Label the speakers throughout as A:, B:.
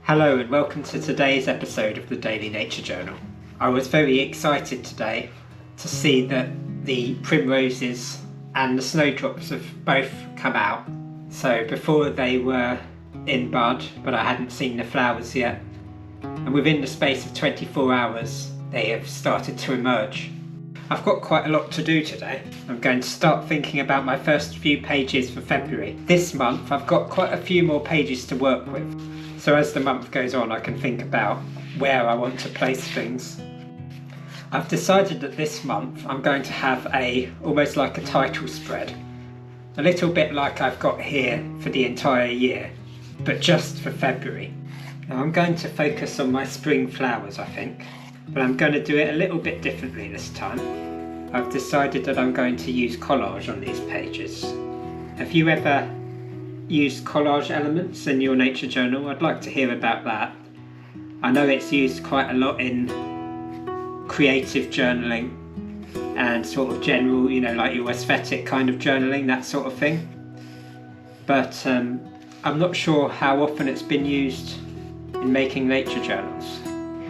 A: Hello and welcome to today's episode of the Daily Nature Journal. I was very excited today to see that the primroses and the snowdrops have both come out. So before they were in bud, but I hadn't seen the flowers yet. And within the space of 24 hours, they have started to emerge. I've got quite a lot to do today. I'm going to start thinking about my first few pages for February. This month I've got quite a few more pages to work with. So as the month goes on I can think about where I want to place things. I've decided that this month I'm going to have almost like a title spread. A little bit like I've got here for the entire year, but just for February. Now I'm going to focus on my spring flowers I think, but I'm going to do it a little bit differently this time. I've decided that I'm going to use collage on these pages. Have you ever used collage elements in your nature journal? I'd like to hear about that. I know it's used quite a lot in creative journaling and sort of general, like your aesthetic kind of journaling, that sort of thing. But I'm not sure how often it's been used in making nature journals.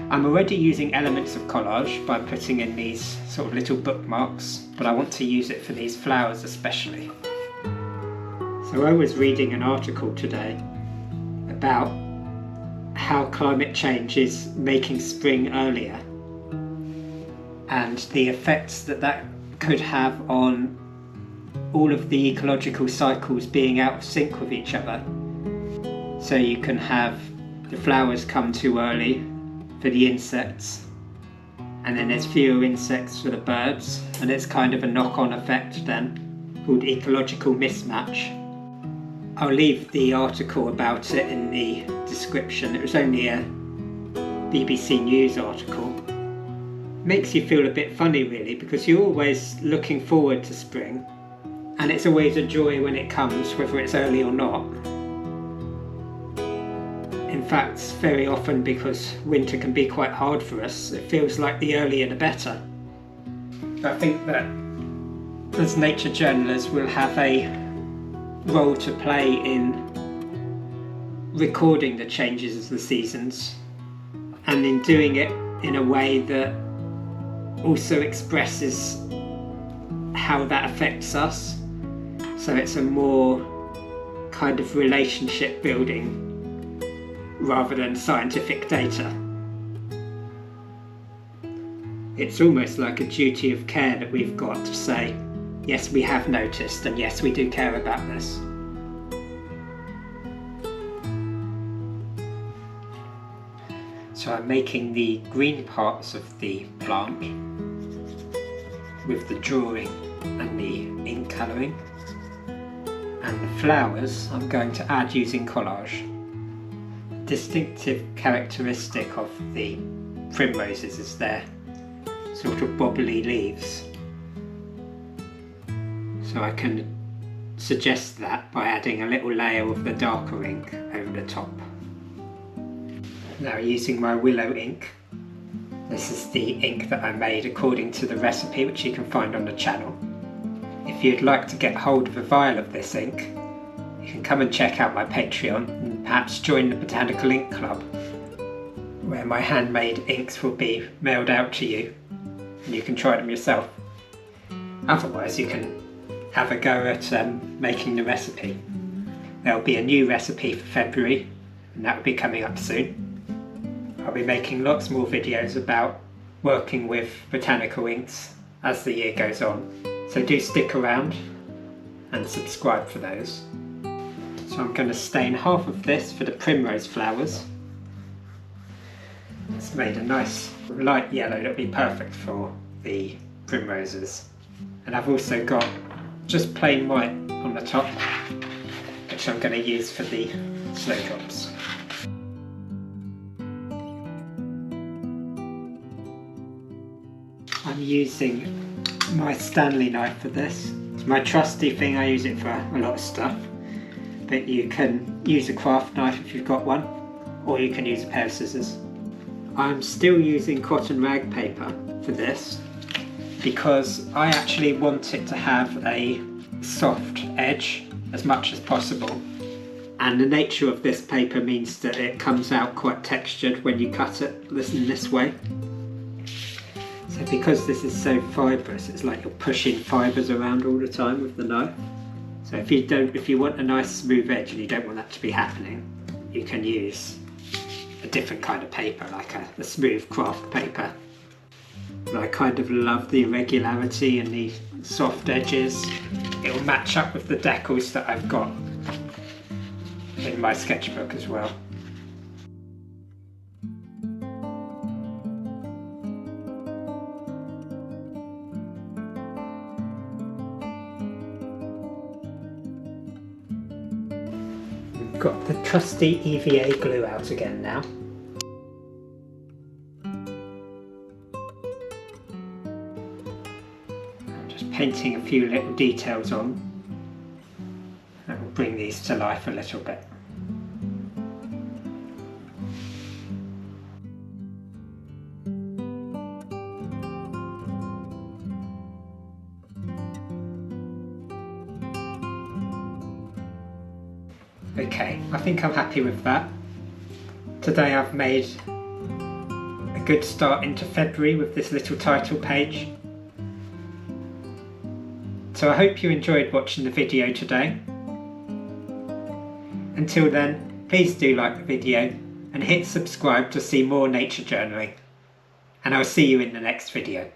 A: I'm already using elements of collage by putting in these sort of little bookmarks, but I want to use it for these flowers especially. So I was reading an article today about how climate change is making spring earlier and the effects that could have on all of the ecological cycles being out of sync with each other. So you can have the flowers come too early for the insects, and then there's fewer insects for the birds, and it's kind of a knock-on effect then called ecological mismatch. I'll leave the article about it in the description. It was only a BBC News article. It makes you feel a bit funny really, because you're always looking forward to spring and it's always a joy when it comes, whether it's early or not. In fact, very often, because winter can be quite hard for us, it feels like the earlier the better. I think that as nature journalers we'll have a role to play in recording the changes of the seasons, and in doing it in a way that also expresses how that affects us. So it's a more kind of relationship building rather than scientific data. It's almost like a duty of care that we've got to say, yes, we have noticed, and yes, we do care about this. So I'm making the green parts of the plant with the drawing and the ink colouring, and the flowers I'm going to add using collage. Distinctive characteristic of the primroses is their sort of bobbly leaves. So I can suggest that by adding a little layer of the darker ink over the top. Now using my willow ink, this is the ink that I made according to the recipe which you can find on the channel. If you'd like to get hold of a vial of this ink, you can come and check out my Patreon and perhaps join the Botanical Ink Club, where my handmade inks will be mailed out to you and you can try them yourself. Otherwise you can have a go at making the recipe. There'll be a new recipe for February and that will be coming up soon. I'll be making lots more videos about working with botanical inks as the year goes on, so do stick around and subscribe for those. So I'm going to stain half of this for the primrose flowers. It's made a nice light yellow that'll be perfect for the primroses. And I've also got just plain white on the top, which I'm going to use for the snowdrops. I'm using my Stanley knife for this. It's my trusty thing, I use it for a lot of stuff. But you can use a craft knife if you've got one, or you can use a pair of scissors. I'm still using cotton rag paper for this because I actually want it to have a soft edge as much as possible, And the nature of this paper means that it comes out quite textured when you cut it in this way. So because this is so fibrous, it's like you're pushing fibres around all the time with the knife. So if you want a nice smooth edge and you don't want that to be happening, you can use a different kind of paper, like a smooth craft paper. But I kind of love the irregularity and the soft edges. It will match up with the decals that I've got in my sketchbook as well. We've got the trusty EVA glue out again now. I'm just painting a few little details on. That will bring these to life a little bit. Okay, I think I'm happy with that. Today I've made a good start into February with this little title page. So I hope you enjoyed watching the video today. Until then, please do like the video and hit subscribe to see more nature journaling. And I'll see you in the next video.